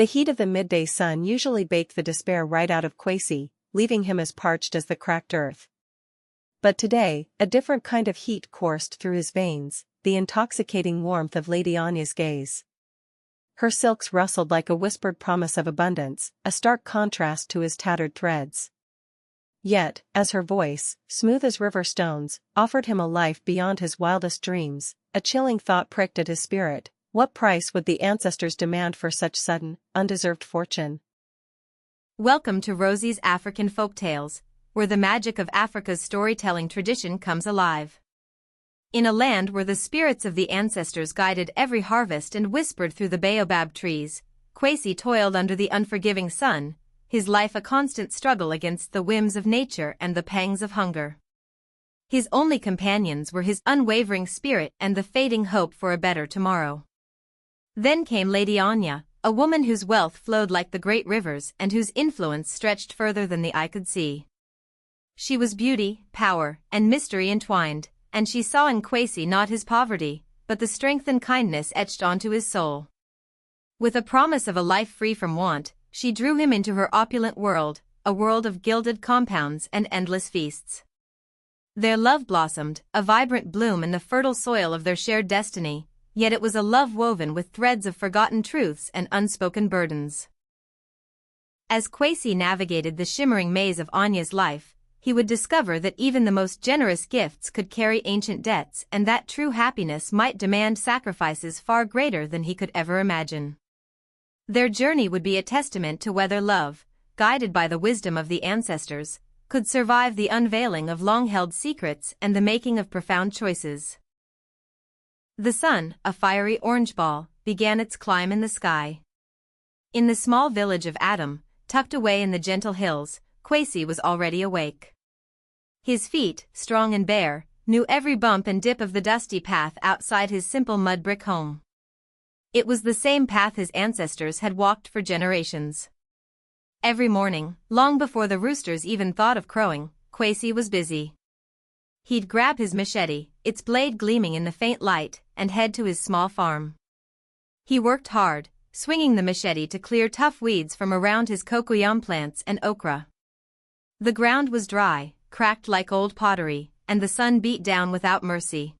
The heat of the midday sun usually baked the despair right out of Kwesi, leaving him as parched as the cracked earth. But today, a different kind of heat coursed through his veins, the intoxicating warmth of Lady Anya's gaze. Her silks rustled like a whispered promise of abundance, a stark contrast to his tattered threads. Yet, as her voice, smooth as river stones, offered him a life beyond his wildest dreams, a chilling thought pricked at his spirit. What price would the ancestors demand for such sudden, undeserved fortune? Welcome to Rosie's African Folktales, where the magic of Africa's storytelling tradition comes alive. In a land where the spirits of the ancestors guided every harvest and whispered through the baobab trees, Kwesi toiled under the unforgiving sun, his life a constant struggle against the whims of nature and the pangs of hunger. His only companions were his unwavering spirit and the fading hope for a better tomorrow. Then came Lady Anya, a woman whose wealth flowed like the great rivers and whose influence stretched further than the eye could see. She was beauty, power, and mystery entwined, and she saw in Kwesi not his poverty, but the strength and kindness etched onto his soul. With a promise of a life free from want, she drew him into her opulent world, a world of gilded compounds and endless feasts. Their love blossomed, a vibrant bloom in the fertile soil of their shared destiny, yet it was a love woven with threads of forgotten truths and unspoken burdens. As Kwesi navigated the shimmering maze of Anya's life, he would discover that even the most generous gifts could carry ancient debts and that true happiness might demand sacrifices far greater than he could ever imagine. Their journey would be a testament to whether love, guided by the wisdom of the ancestors, could survive the unveiling of long-held secrets and the making of profound choices. The sun, a fiery orange ball, began its climb in the sky. In the small village of Adom, tucked away in the gentle hills, Kwesi was already awake. His feet, strong and bare, knew every bump and dip of the dusty path outside his simple mud brick home. It was the same path his ancestors had walked for generations. Every morning, long before the roosters even thought of crowing, Kwesi was busy. He'd grab his machete, its blade gleaming in the faint light, and head to his small farm. He worked hard, swinging the machete to clear tough weeds from around his cocoyam plants and okra. The ground was dry, cracked like old pottery, and the sun beat down without mercy.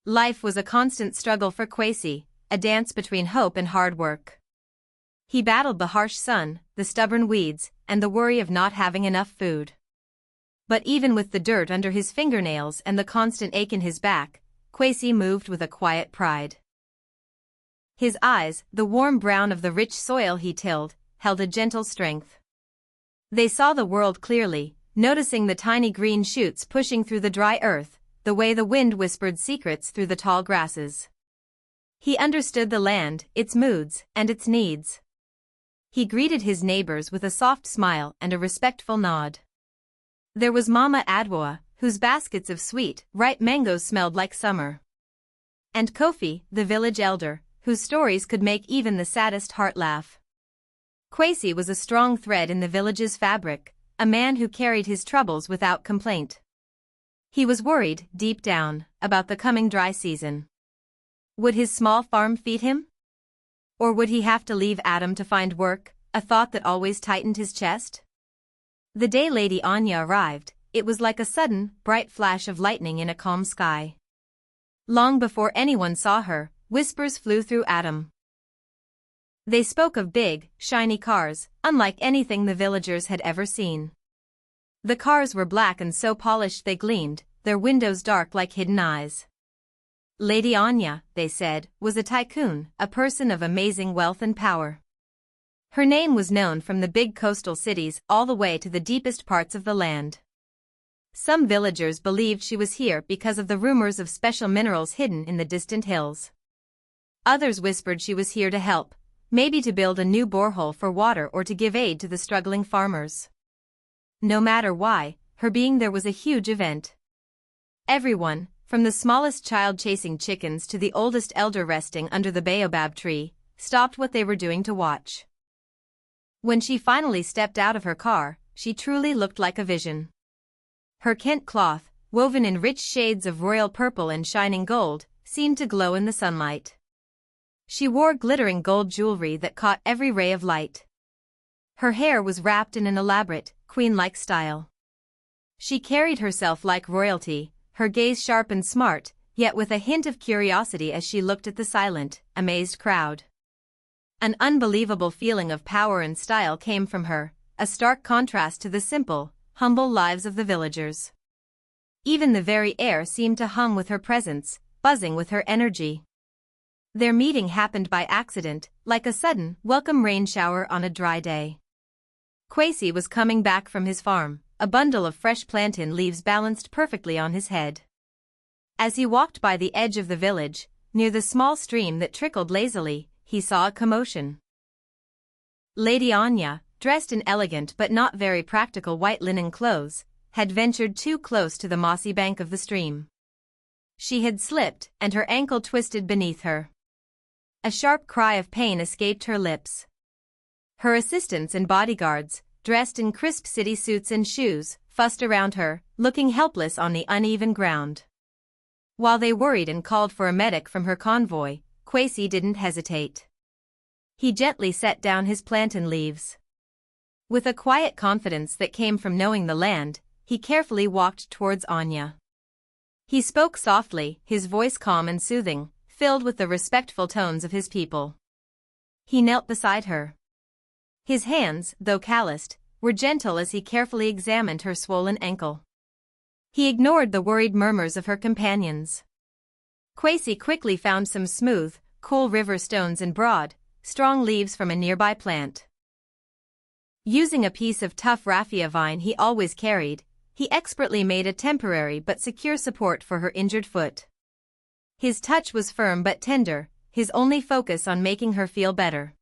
Life was a constant struggle for Kwesi, a dance between hope and hard work. He battled the harsh sun, the stubborn weeds, and the worry of not having enough food. But even with the dirt under his fingernails and the constant ache in his back, Kwesi moved with a quiet pride. His eyes, the warm brown of the rich soil he tilled, held a gentle strength. They saw the world clearly, noticing the tiny green shoots pushing through the dry earth, the way the wind whispered secrets through the tall grasses. He understood the land, its moods, and its needs. He greeted his neighbors with a soft smile and a respectful nod. There was Mama Adwoa, whose baskets of sweet, ripe mangoes smelled like summer. And Kofi, the village elder, whose stories could make even the saddest heart laugh. Kwesi was a strong thread in the village's fabric, a man who carried his troubles without complaint. He was worried, deep down, about the coming dry season. Would his small farm feed him? Or would he have to leave Adom to find work, a thought that always tightened his chest? The day Lady Anya arrived, it was like a sudden, bright flash of lightning in a calm sky. Long before anyone saw her, whispers flew through Adom. They spoke of big, shiny cars, unlike anything the villagers had ever seen. The cars were black and so polished they gleamed, their windows dark like hidden eyes. Lady Anya, they said, was a tycoon, a person of amazing wealth and power. Her name was known from the big coastal cities all the way to the deepest parts of the land. Some villagers believed she was here because of the rumors of special minerals hidden in the distant hills. Others whispered she was here to help, maybe to build a new borehole for water or to give aid to the struggling farmers. No matter why, her being there was a huge event. Everyone, from the smallest child chasing chickens to the oldest elder resting under the baobab tree, stopped what they were doing to watch. When she finally stepped out of her car, she truly looked like a vision. Her Kent cloth, woven in rich shades of royal purple and shining gold, seemed to glow in the sunlight. She wore glittering gold jewelry that caught every ray of light. Her hair was wrapped in an elaborate, queen-like style. She carried herself like royalty, her gaze sharp and smart, yet with a hint of curiosity as she looked at the silent, amazed crowd. An unbelievable feeling of power and style came from her, a stark contrast to the simple, humble lives of the villagers. Even the very air seemed to hum with her presence, buzzing with her energy. Their meeting happened by accident, like a sudden, welcome rain shower on a dry day. Kwesi was coming back from his farm, a bundle of fresh plantain leaves balanced perfectly on his head. As he walked by the edge of the village, near the small stream that trickled lazily, he saw a commotion. Lady Anya, dressed in elegant but not very practical white linen clothes, had ventured too close to the mossy bank of the stream. She had slipped, and her ankle twisted beneath her. A sharp cry of pain escaped her lips. Her assistants and bodyguards, dressed in crisp city suits and shoes, fussed around her, looking helpless on the uneven ground. While they worried and called for a medic from her convoy, Kwesi didn't hesitate. He gently set down his plantain leaves. With a quiet confidence that came from knowing the land, he carefully walked towards Anya. He spoke softly, his voice calm and soothing, filled with the respectful tones of his people. He knelt beside her. His hands, though calloused, were gentle as he carefully examined her swollen ankle. He ignored the worried murmurs of her companions. Kwesi quickly found some smooth, cool river stones and broad, strong leaves from a nearby plant. Using a piece of tough raffia vine he always carried, he expertly made a temporary but secure support for her injured foot. His touch was firm but tender, his only focus on making her feel better.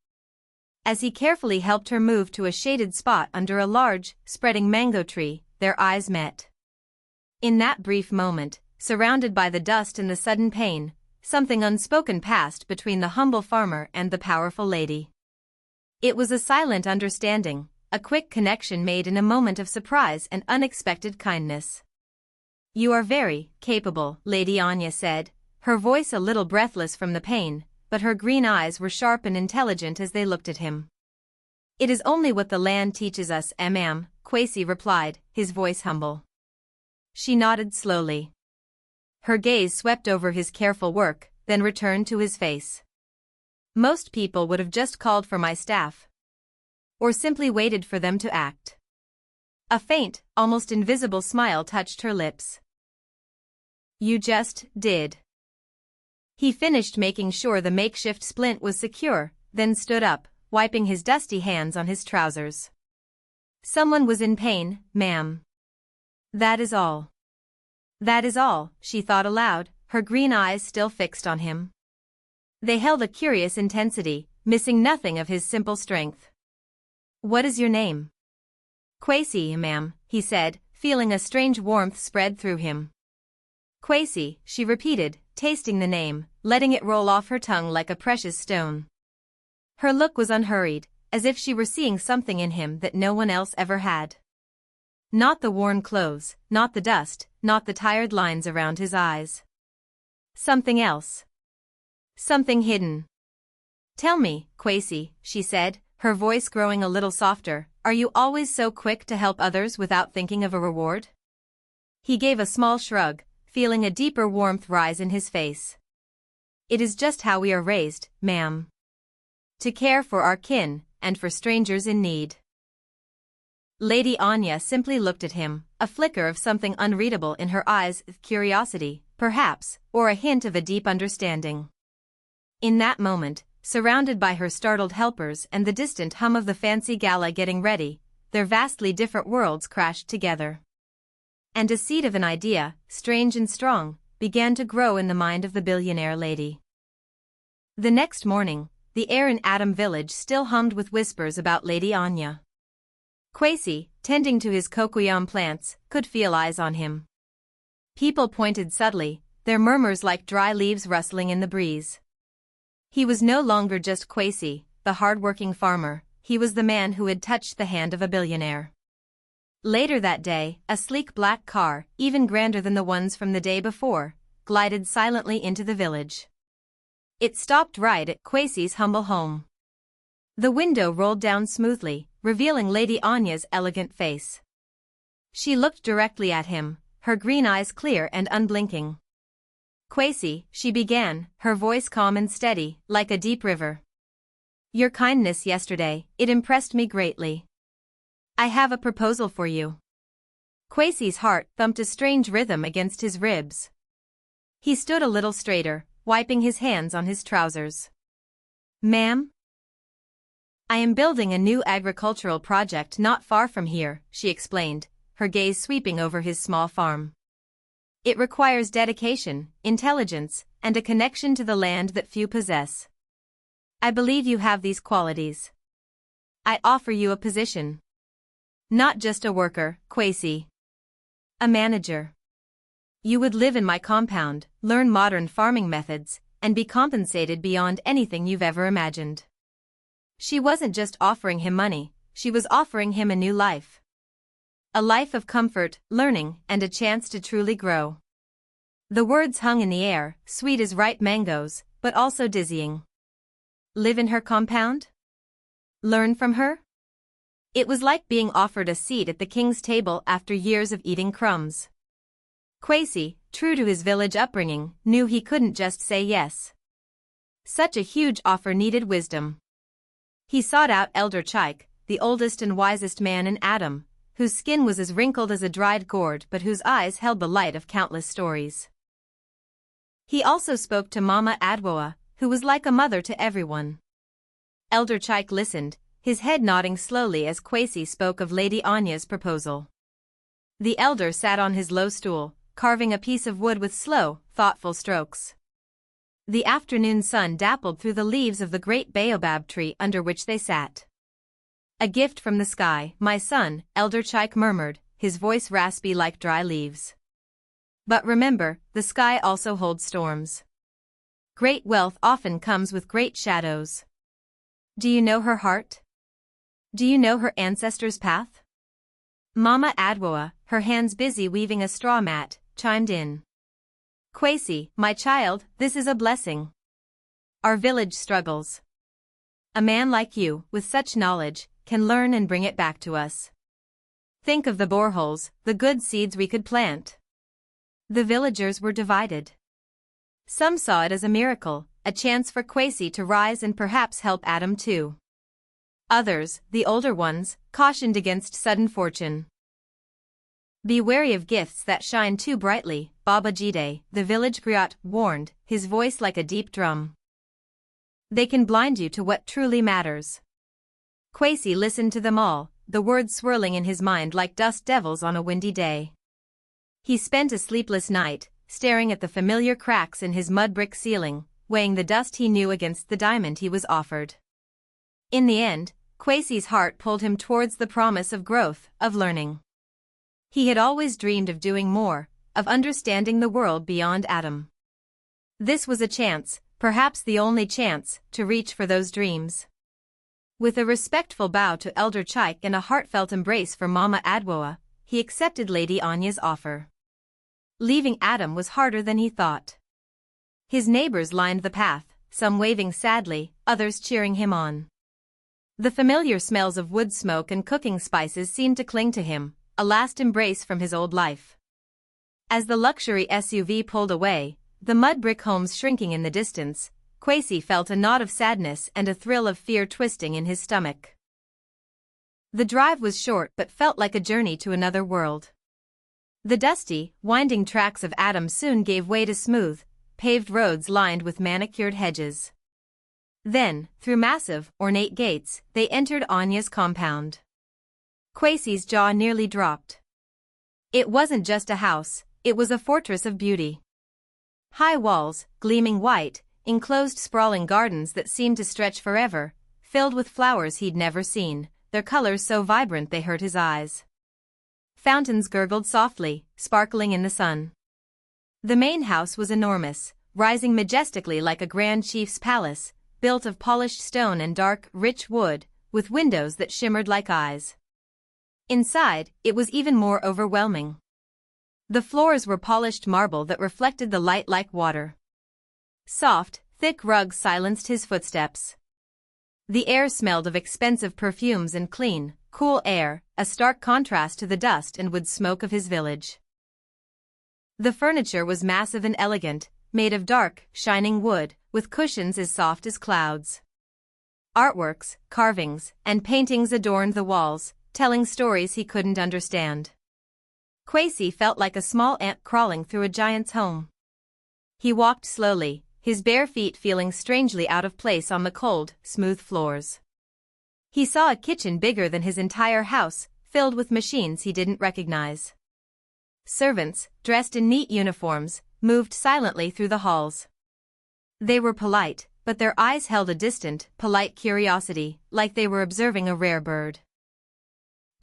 As he carefully helped her move to a shaded spot under a large, spreading mango tree, their eyes met. In that brief moment, surrounded by the dust and the sudden pain, something unspoken passed between the humble farmer and the powerful lady. It was a silent understanding, a quick connection made in a moment of surprise and unexpected kindness. "You are very capable," Lady Anya said, her voice a little breathless from the pain, but her green eyes were sharp and intelligent as they looked at him. "It is only what the land teaches us, ma'am," Kwesi replied, his voice humble. She nodded slowly. Her gaze swept over his careful work, then returned to his face. "Most people would have just called for my staff. Or simply waited for them to act." A faint, almost invisible smile touched her lips. "You just did." He finished making sure the makeshift splint was secure, then stood up, wiping his dusty hands on his trousers. "Someone was in pain, ma'am. That is all." "That is all," she thought aloud, her green eyes still fixed on him. They held a curious intensity, missing nothing of his simple strength. "What is your name?" "Kwesi, ma'am," he said, feeling a strange warmth spread through him. "Kwesi," she repeated, tasting the name, letting it roll off her tongue like a precious stone. Her look was unhurried, as if she were seeing something in him that no one else ever had. Not the worn clothes, not the dust, not the tired lines around his eyes. Something else. Something hidden. "Tell me, Kwesi," she said, her voice growing a little softer, "are you always so quick to help others without thinking of a reward?" He gave a small shrug, feeling a deeper warmth rise in his face. "It is just how we are raised, ma'am. To care for our kin, and for strangers in need." Lady Anya simply looked at him, a flicker of something unreadable in her eyes, curiosity, perhaps, or a hint of a deep understanding. In that moment, surrounded by her startled helpers and the distant hum of the fancy gala getting ready, their vastly different worlds crashed together. And a seed of an idea, strange and strong, began to grow in the mind of the billionaire lady. The next morning, the air in Adom village still hummed with whispers about Lady Anya. Kwesi, tending to his cocoyam plants, could feel eyes on him. People pointed subtly, their murmurs like dry leaves rustling in the breeze. He was no longer just Kwesi, the hard-working farmer, he was the man who had touched the hand of a billionaire. Later that day, a sleek black car, even grander than the ones from the day before, glided silently into the village. It stopped right at Kwesi's humble home. The window rolled down smoothly, revealing Lady Anya's elegant face. She looked directly at him, her green eyes clear and unblinking. "Kwesi," she began, her voice calm and steady, like a deep river. "Your kindness yesterday, it impressed me greatly. I have a proposal for you." Kwesi's heart thumped a strange rhythm against his ribs. He stood a little straighter, wiping his hands on his trousers. "Ma'am? I am building a new agricultural project not far from here," she explained, her gaze sweeping over his small farm. "It requires dedication, intelligence, and a connection to the land that few possess. I believe you have these qualities. I offer you a position. Not just a worker, Kwesi. A manager. You would live in my compound, learn modern farming methods, and be compensated beyond anything you've ever imagined." She wasn't just offering him money, she was offering him a new life. A life of comfort, learning, and a chance to truly grow. The words hung in the air, sweet as ripe mangoes, but also dizzying. Live in her compound? Learn from her? It was like being offered a seat at the king's table after years of eating crumbs. Kwesi, true to his village upbringing, knew he couldn't just say yes. Such a huge offer needed wisdom. He sought out Elder Chike, the oldest and wisest man in Adom, whose skin was as wrinkled as a dried gourd but whose eyes held the light of countless stories. He also spoke to Mama Adwoa, who was like a mother to everyone. Elder Chike listened, his head nodding slowly as Kwesi spoke of Lady Anya's proposal. The elder sat on his low stool, carving a piece of wood with slow, thoughtful strokes. The afternoon sun dappled through the leaves of the great baobab tree under which they sat. "A gift from the sky, my son," Elder Chike murmured, his voice raspy like dry leaves. "But remember, the sky also holds storms. Great wealth often comes with great shadows. Do you know her heart? Do you know her ancestors' path?" Mama Adwoa, her hands busy weaving a straw mat, chimed in. "Kwesi, my child, this is a blessing. Our village struggles. A man like you, with such knowledge, can learn and bring it back to us. Think of the boreholes, the good seeds we could plant." The villagers were divided. Some saw it as a miracle, a chance for Kwesi to rise and perhaps help Adom too. Others, the older ones, cautioned against sudden fortune. "Be wary of gifts that shine too brightly," Baba Jide, the village griot, warned, his voice like a deep drum. "They can blind you to what truly matters." Kwesi listened to them all, the words swirling in his mind like dust devils on a windy day. He spent a sleepless night, staring at the familiar cracks in his mud brick ceiling, weighing the dust he knew against the diamond he was offered. In the end, Kwesi's heart pulled him towards the promise of growth, of learning. He had always dreamed of doing more, of understanding the world beyond Adom. This was a chance, perhaps the only chance, to reach for those dreams. With a respectful bow to Elder Chike and a heartfelt embrace for Mama Adwoa, he accepted Lady Anya's offer. Leaving Adom was harder than he thought. His neighbors lined the path, some waving sadly, others cheering him on. The familiar smells of wood smoke and cooking spices seemed to cling to him, a last embrace from his old life. As the luxury SUV pulled away, the mud brick homes shrinking in the distance, Kwesi felt a knot of sadness and a thrill of fear twisting in his stomach. The drive was short but felt like a journey to another world. The dusty, winding tracks of Adom soon gave way to smooth, paved roads lined with manicured hedges. Then, through massive, ornate gates, they entered Anya's compound. Kwesi's jaw nearly dropped. It wasn't just a house, it was a fortress of beauty. High walls, gleaming white, enclosed sprawling gardens that seemed to stretch forever, filled with flowers he'd never seen, their colors so vibrant they hurt his eyes. Fountains gurgled softly, sparkling in the sun. The main house was enormous, rising majestically like a grand chief's palace, built of polished stone and dark, rich wood, with windows that shimmered like eyes. Inside, it was even more overwhelming. The floors were polished marble that reflected the light like water. Soft, thick rugs silenced his footsteps. The air smelled of expensive perfumes and clean, cool air, a stark contrast to the dust and wood smoke of his village. The furniture was massive and elegant, made of dark, shining wood, with cushions as soft as clouds. Artworks, carvings, and paintings adorned the walls, telling stories he couldn't understand. Kwesi felt like a small ant crawling through a giant's home. He walked slowly, his bare feet feeling strangely out of place on the cold, smooth floors. He saw a kitchen bigger than his entire house, filled with machines he didn't recognize. Servants, dressed in neat uniforms, moved silently through the halls. They were polite, but their eyes held a distant, polite curiosity, like they were observing a rare bird.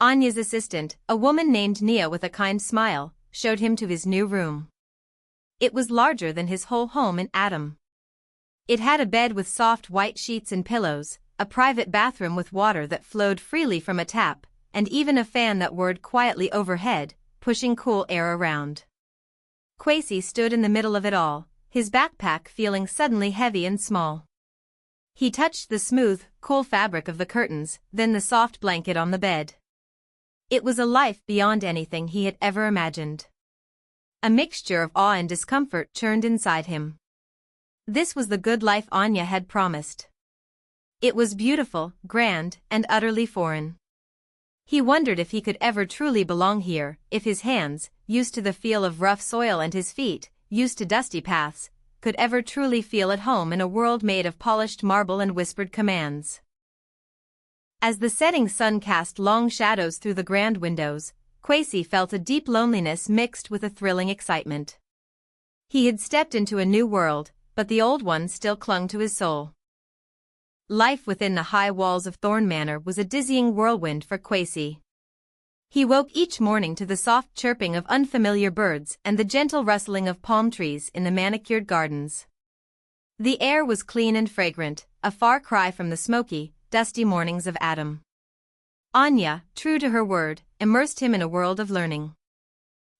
Anya's assistant, a woman named Nia with a kind smile, showed him to his new room. It was larger than his whole home in Adom. It had a bed with soft white sheets and pillows, a private bathroom with water that flowed freely from a tap, and even a fan that whirred quietly overhead, pushing cool air around. Kwesi stood in the middle of it all, his backpack feeling suddenly heavy and small. He touched the smooth, cool fabric of the curtains, then the soft blanket on the bed. It was a life beyond anything he had ever imagined. A mixture of awe and discomfort churned inside him. This was the good life Anya had promised. It was beautiful, grand, and utterly foreign. He wondered if he could ever truly belong here, if his hands, used to the feel of rough soil, and his feet, used to dusty paths, could ever truly feel at home in a world made of polished marble and whispered commands. As the setting sun cast long shadows through the grand windows, Kwesi felt a deep loneliness mixed with a thrilling excitement. He had stepped into a new world, but the old one still clung to his soul. Life within the high walls of Thorne Manor was a dizzying whirlwind for Kwesi. He woke each morning to the soft chirping of unfamiliar birds and the gentle rustling of palm trees in the manicured gardens. The air was clean and fragrant, a far cry from the smoky, dusty mornings of Adom. Anya, true to her word, immersed him in a world of learning.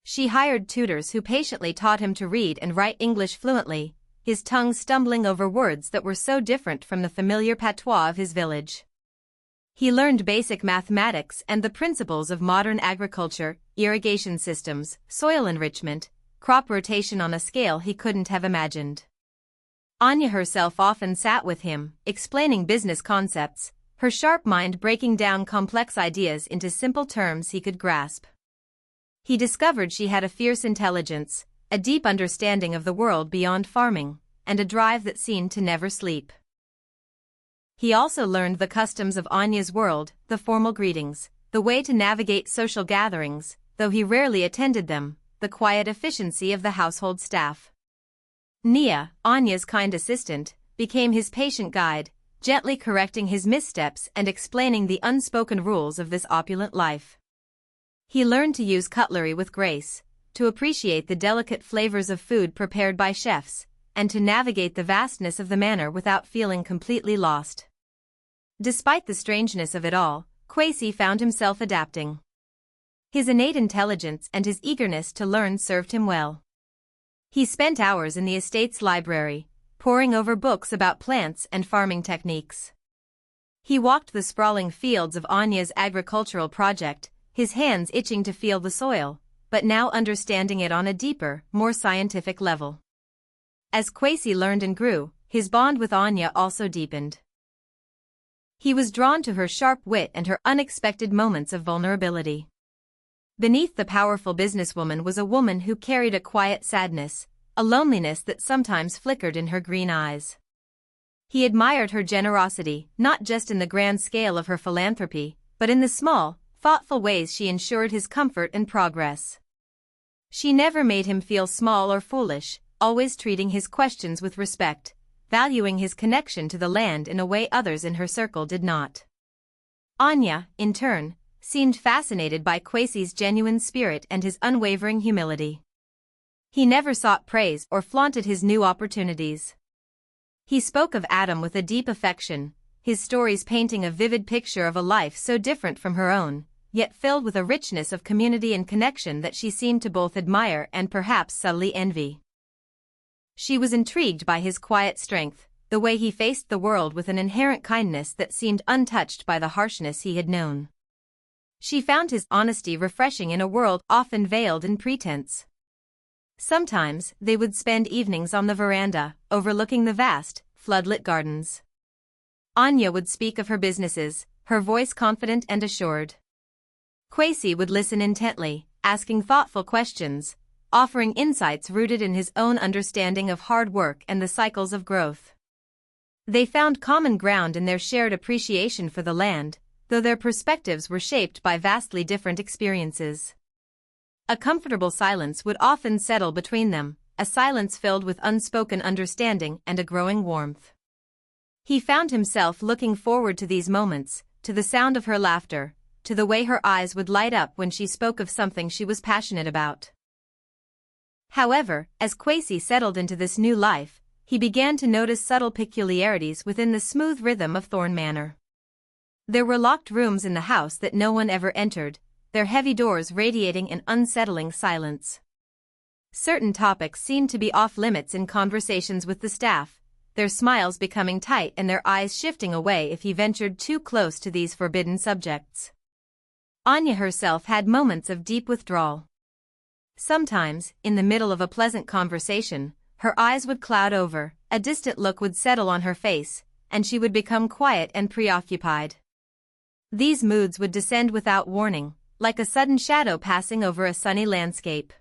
She hired tutors who patiently taught him to read and write English fluently, his tongue stumbling over words that were so different from the familiar patois of his village. He learned basic mathematics and the principles of modern agriculture, irrigation systems, soil enrichment, crop rotation on a scale he couldn't have imagined. Anya herself often sat with him, explaining business concepts, her sharp mind breaking down complex ideas into simple terms he could grasp. He discovered she had a fierce intelligence, a deep understanding of the world beyond farming, and a drive that seemed to never sleep. He also learned the customs of Anya's world, the formal greetings, the way to navigate social gatherings, though he rarely attended them, the quiet efficiency of the household staff. Nia, Anya's kind assistant, became his patient guide, gently correcting his missteps and explaining the unspoken rules of this opulent life. He learned to use cutlery with grace, to appreciate the delicate flavors of food prepared by chefs, and to navigate the vastness of the manor without feeling completely lost. Despite the strangeness of it all, Kwesi found himself adapting. His innate intelligence and his eagerness to learn served him well. He spent hours in the estate's library, poring over books about plants and farming techniques. He walked the sprawling fields of Anya's agricultural project, his hands itching to feel the soil, but now understanding it on a deeper, more scientific level. As Kwesi learned and grew, his bond with Anya also deepened. He was drawn to her sharp wit and her unexpected moments of vulnerability. Beneath the powerful businesswoman was a woman who carried a quiet sadness, a loneliness that sometimes flickered in her green eyes. He admired her generosity, not just in the grand scale of her philanthropy, but in the small, thoughtful ways she ensured his comfort and progress. She never made him feel small or foolish, always treating his questions with respect, valuing his connection to the land in a way others in her circle did not. Anya, in turn, seemed fascinated by Kwesi's genuine spirit and his unwavering humility. He never sought praise or flaunted his new opportunities. He spoke of Adom with a deep affection, his stories painting a vivid picture of a life so different from her own, yet filled with a richness of community and connection that she seemed to both admire and perhaps subtly envy. She was intrigued by his quiet strength, the way he faced the world with an inherent kindness that seemed untouched by the harshness he had known. She found his honesty refreshing in a world often veiled in pretense. Sometimes, they would spend evenings on the veranda, overlooking the vast, floodlit gardens. Anya would speak of her businesses, her voice confident and assured. Kwesi would listen intently, asking thoughtful questions, offering insights rooted in his own understanding of hard work and the cycles of growth. They found common ground in their shared appreciation for the land, though their perspectives were shaped by vastly different experiences. A comfortable silence would often settle between them, a silence filled with unspoken understanding and a growing warmth. He found himself looking forward to these moments, to the sound of her laughter, to the way her eyes would light up when she spoke of something she was passionate about. However, as Kwesi settled into this new life, he began to notice subtle peculiarities within the smooth rhythm of Thorne Manor. There were locked rooms in the house that no one ever entered, their heavy doors radiating an unsettling silence. Certain topics seemed to be off-limits in conversations with the staff, their smiles becoming tight and their eyes shifting away if he ventured too close to these forbidden subjects. Anya herself had moments of deep withdrawal. Sometimes, in the middle of a pleasant conversation, her eyes would cloud over, a distant look would settle on her face, and she would become quiet and preoccupied. These moods would descend without warning, like a sudden shadow passing over a sunny landscape.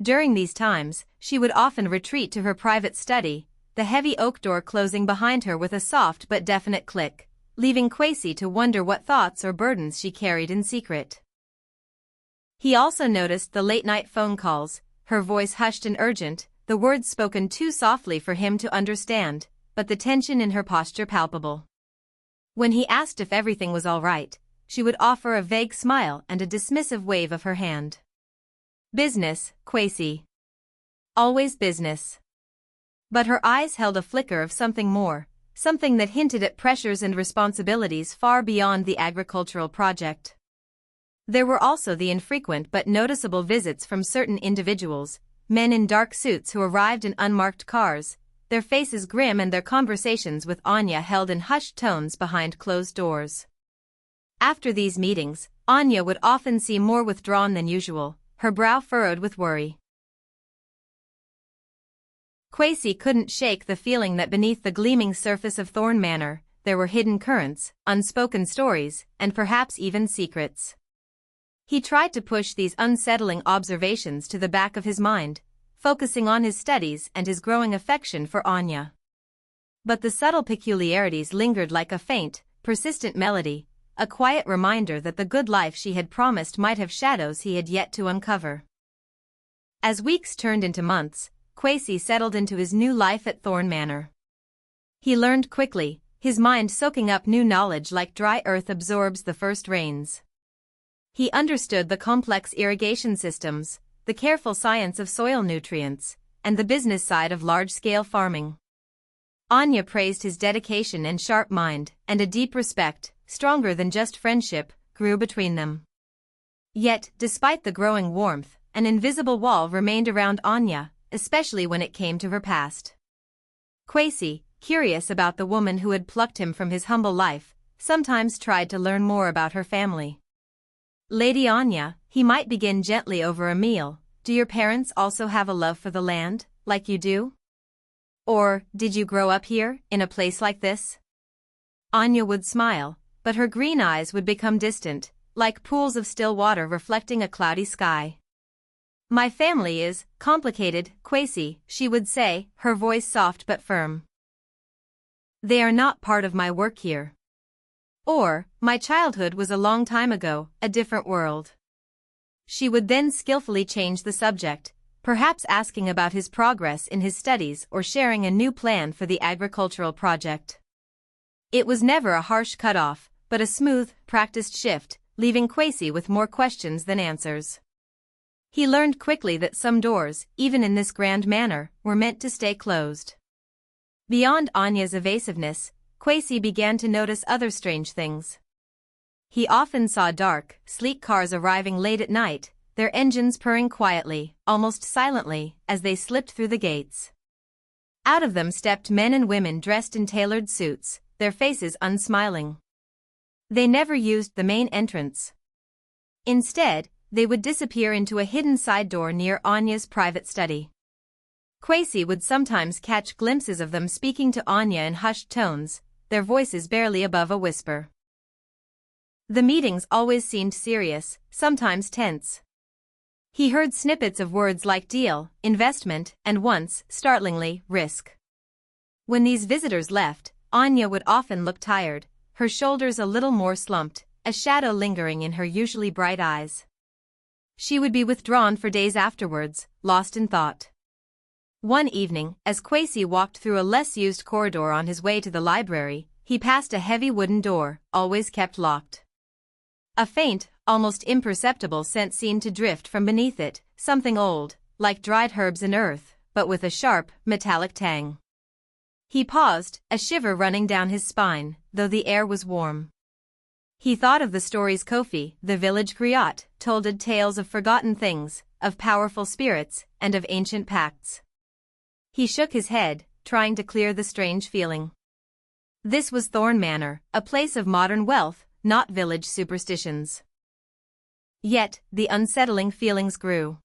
During these times, she would often retreat to her private study, the heavy oak door closing behind her with a soft but definite click, leaving Kwesi to wonder what thoughts or burdens she carried in secret. He also noticed the late-night phone calls, her voice hushed and urgent, the words spoken too softly for him to understand, but the tension in her posture palpable. When he asked if everything was all right, she would offer a vague smile and a dismissive wave of her hand. Business, Kwesi. Always business. But her eyes held a flicker of something more, something that hinted at pressures and responsibilities far beyond the agricultural project. There were also the infrequent but noticeable visits from certain individuals, men in dark suits who arrived in unmarked cars, their faces grim and their conversations with Anya held in hushed tones behind closed doors. After these meetings, Anya would often seem more withdrawn than usual, her brow furrowed with worry. Kwesi couldn't shake the feeling that beneath the gleaming surface of Thorne Manor, there were hidden currents, unspoken stories, and perhaps even secrets. He tried to push these unsettling observations to the back of his mind, focusing on his studies and his growing affection for Anya. But the subtle peculiarities lingered like a faint, persistent melody, a quiet reminder that the good life she had promised might have shadows he had yet to uncover. As weeks turned into months, Kwesi settled into his new life at Thorne Manor. He learned quickly, his mind soaking up new knowledge like dry earth absorbs the first rains. He understood the complex irrigation systems, the careful science of soil nutrients, and the business side of large-scale farming. Anya praised his dedication and sharp mind, and a deep respect, stronger than just friendship, grew between them. Yet, despite the growing warmth, an invisible wall remained around Anya, especially when it came to her past. Kwesi, curious about the woman who had plucked him from his humble life, sometimes tried to learn more about her family. Lady Anya, he might begin gently over a meal, do your parents also have a love for the land, like you do? Or, did you grow up here, in a place like this? Anya would smile, but her green eyes would become distant, like pools of still water reflecting a cloudy sky. My family is complicated, Kwesi, she would say, her voice soft but firm. They are not part of my work here. Or, my childhood was a long time ago, a different world. She would then skillfully change the subject, perhaps asking about his progress in his studies or sharing a new plan for the agricultural project. It was never a harsh cutoff, but a smooth, practiced shift, leaving Kwesi with more questions than answers. He learned quickly that some doors, even in this grand manner, were meant to stay closed. Beyond Anya's evasiveness, Kwesi began to notice other strange things. He often saw dark, sleek cars arriving late at night, their engines purring quietly, almost silently, as they slipped through the gates. Out of them stepped men and women dressed in tailored suits, their faces unsmiling. They never used the main entrance. Instead, they would disappear into a hidden side door near Anya's private study. Kwesi would sometimes catch glimpses of them speaking to Anya in hushed tones, their voices barely above a whisper. The meetings always seemed serious, sometimes tense. He heard snippets of words like deal, investment, and once, startlingly, risk. When these visitors left, Anya would often look tired, her shoulders a little more slumped, a shadow lingering in her usually bright eyes. She would be withdrawn for days afterwards, lost in thought. One evening, as Kwesi walked through a less used corridor on his way to the library, he passed a heavy wooden door, always kept locked. A faint, almost imperceptible scent seemed to drift from beneath it, something old, like dried herbs and earth, but with a sharp, metallic tang. He paused, a shiver running down his spine, though the air was warm. He thought of the stories Kofi, the village griot, told tales of forgotten things, of powerful spirits, and of ancient pacts. He shook his head, trying to clear the strange feeling. This was Thorne Manor, a place of modern wealth, not village superstitions. Yet, the unsettling feelings grew.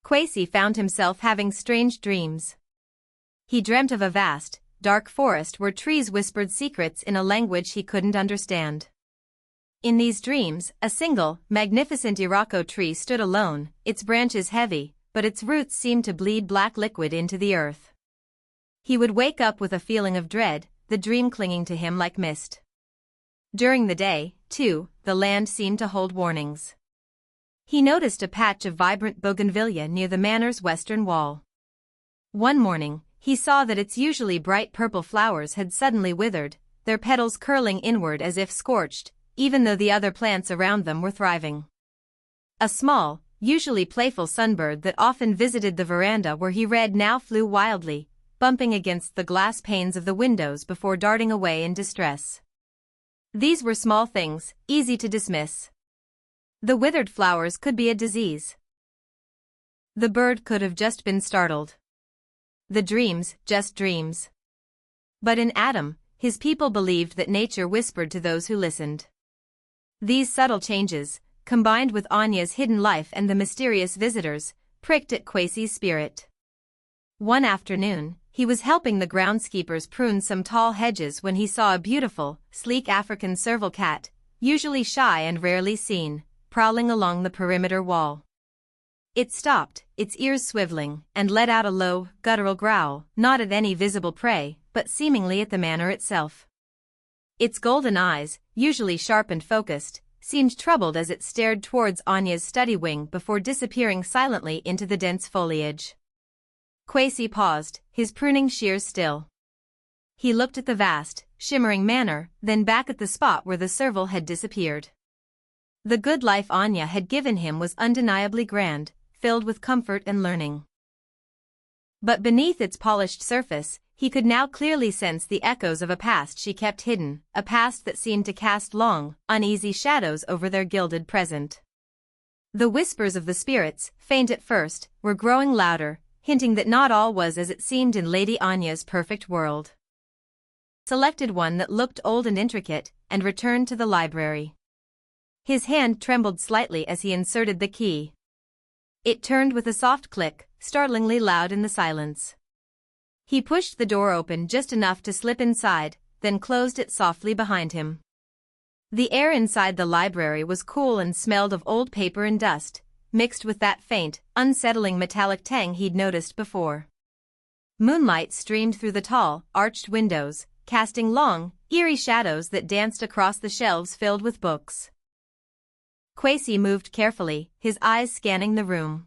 Kwesi found himself having strange dreams. He dreamt of a vast, dark forest where trees whispered secrets in a language he couldn't understand. In these dreams, a single, magnificent Irako tree stood alone, its branches heavy, but its roots seemed to bleed black liquid into the earth. He would wake up with a feeling of dread, the dream clinging to him like mist. During the day, too, the land seemed to hold warnings. He noticed a patch of vibrant bougainvillea near the manor's western wall. One morning, he saw that its usually bright purple flowers had suddenly withered, their petals curling inward as if scorched, even though the other plants around them were thriving. A small, usually playful sunbird that often visited the veranda where he read now flew wildly, bumping against the glass panes of the windows before darting away in distress. These were small things, easy to dismiss. The withered flowers could be a disease. The bird could have just been startled. The dreams, just dreams. But in Adom, his people believed that nature whispered to those who listened. These subtle changes, combined with Anya's hidden life and the mysterious visitors, pricked at Kwesi's spirit. One afternoon, he was helping the groundskeepers prune some tall hedges when he saw a beautiful, sleek African serval cat, usually shy and rarely seen, prowling along the perimeter wall. It stopped, its ears swiveling, and let out a low, guttural growl, not at any visible prey, but seemingly at the manor itself. Its golden eyes, usually sharp and focused, seemed troubled as it stared towards Anya's study wing before disappearing silently into the dense foliage. Kwesi paused, his pruning shears still. He looked at the vast, shimmering manor, then back at the spot where the serval had disappeared. The good life Anya had given him was undeniably grand, filled with comfort and learning. But beneath its polished surface, he could now clearly sense the echoes of a past she kept hidden, a past that seemed to cast long, uneasy shadows over their gilded present. The whispers of the spirits, faint at first, were growing louder, hinting that not all was as it seemed in Lady Anya's perfect world. Selected one that looked old and intricate, and returned to the library. His hand trembled slightly as he inserted the key. It turned with a soft click, startlingly loud in the silence. He pushed the door open just enough to slip inside, then closed it softly behind him. The air inside the library was cool and smelled of old paper and dust, mixed with that faint, unsettling metallic tang he'd noticed before. Moonlight streamed through the tall, arched windows, casting long, eerie shadows that danced across the shelves filled with books. Kwesi moved carefully, his eyes scanning the room.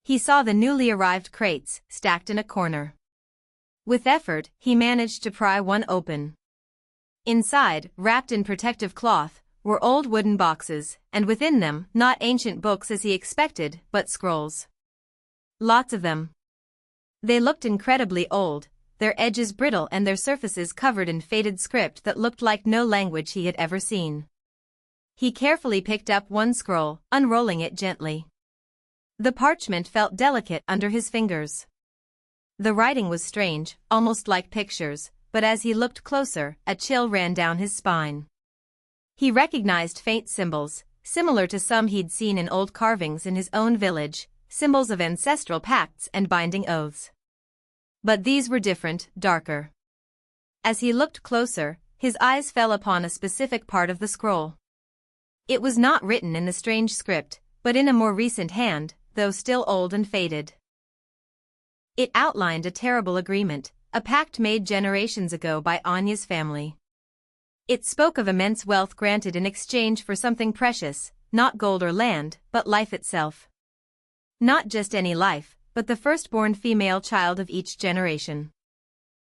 He saw the newly arrived crates, stacked in a corner. With effort, he managed to pry one open. Inside, wrapped in protective cloth, were old wooden boxes, and within them, not ancient books as he expected, but scrolls. Lots of them. They looked incredibly old, their edges brittle and their surfaces covered in faded script that looked like no language he had ever seen. He carefully picked up one scroll, unrolling it gently. The parchment felt delicate under his fingers. The writing was strange, almost like pictures, but as he looked closer, a chill ran down his spine. He recognized faint symbols, similar to some he'd seen in old carvings in his own village, symbols of ancestral pacts and binding oaths. But these were different, darker. As he looked closer, his eyes fell upon a specific part of the scroll. It was not written in the strange script, but in a more recent hand, though still old and faded. It outlined a terrible agreement, a pact made generations ago by Anya's family. It spoke of immense wealth granted in exchange for something precious, not gold or land, but life itself. Not just any life, but the firstborn female child of each generation.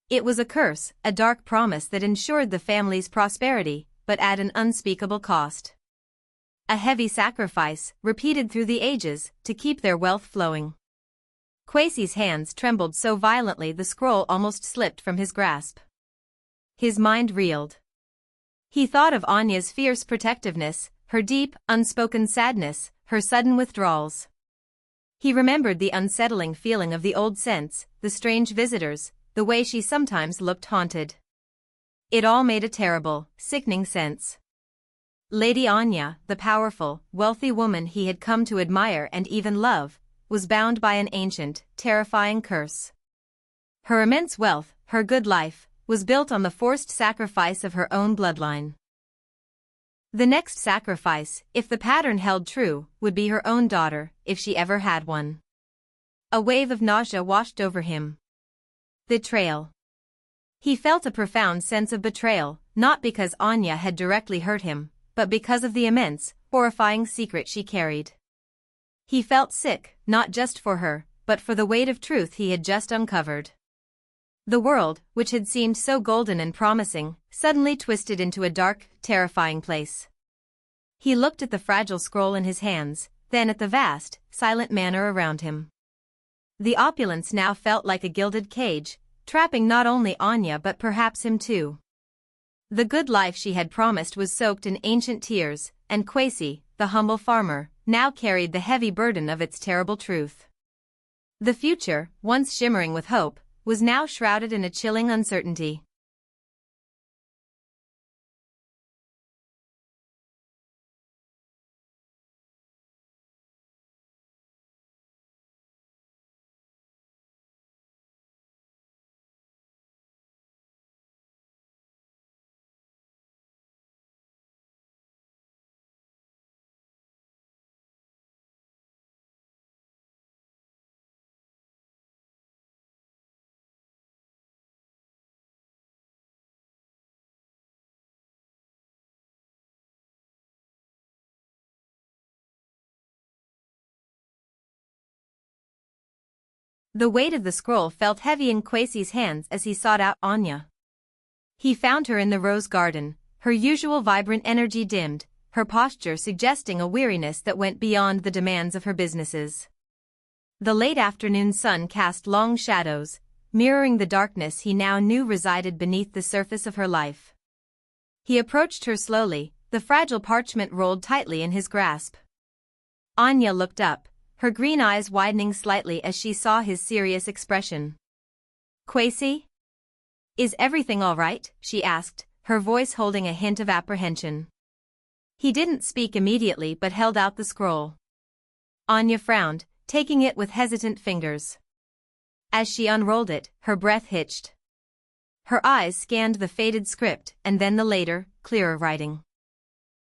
It was a curse, a dark promise that ensured the family's prosperity, but at an unspeakable cost. A heavy sacrifice, repeated through the ages, to keep their wealth flowing. Kwesi's hands trembled so violently the scroll almost slipped from his grasp. His mind reeled. He thought of Anya's fierce protectiveness, her deep, unspoken sadness, her sudden withdrawals. He remembered the unsettling feeling of the old scents, the strange visitors, the way she sometimes looked haunted. It all made a terrible, sickening sense. Lady Anya, the powerful, wealthy woman he had come to admire and even love, was bound by an ancient, terrifying curse. Her immense wealth, her good life, was built on the forced sacrifice of her own bloodline. The next sacrifice, if the pattern held true, would be her own daughter, if she ever had one. A wave of nausea washed over him. Betrayal. He felt a profound sense of betrayal, not because Anya had directly hurt him, but because of the immense, horrifying secret she carried. He felt sick, not just for her, but for the weight of truth he had just uncovered. The world, which had seemed so golden and promising, suddenly twisted into a dark, terrifying place. He looked at the fragile scroll in his hands, then at the vast, silent manor around him. The opulence now felt like a gilded cage, trapping not only Anya but perhaps him too. The good life she had promised was soaked in ancient tears, and Kwesi, the humble farmer, now carried the heavy burden of its terrible truth. The future, once shimmering with hope, was now shrouded in a chilling uncertainty. The weight of the scroll felt heavy in Kwesi's hands as he sought out Anya. He found her in the rose garden, her usual vibrant energy dimmed, her posture suggesting a weariness that went beyond the demands of her businesses. The late afternoon sun cast long shadows, mirroring the darkness he now knew resided beneath the surface of her life. He approached her slowly, the fragile parchment rolled tightly in his grasp. Anya looked up, her green eyes widening slightly as she saw his serious expression. "Kwesi? Is everything all right?" she asked, her voice holding a hint of apprehension. He didn't speak immediately but held out the scroll. Anya frowned, taking it with hesitant fingers. As she unrolled it, her breath hitched. Her eyes scanned the faded script and then the later, clearer writing.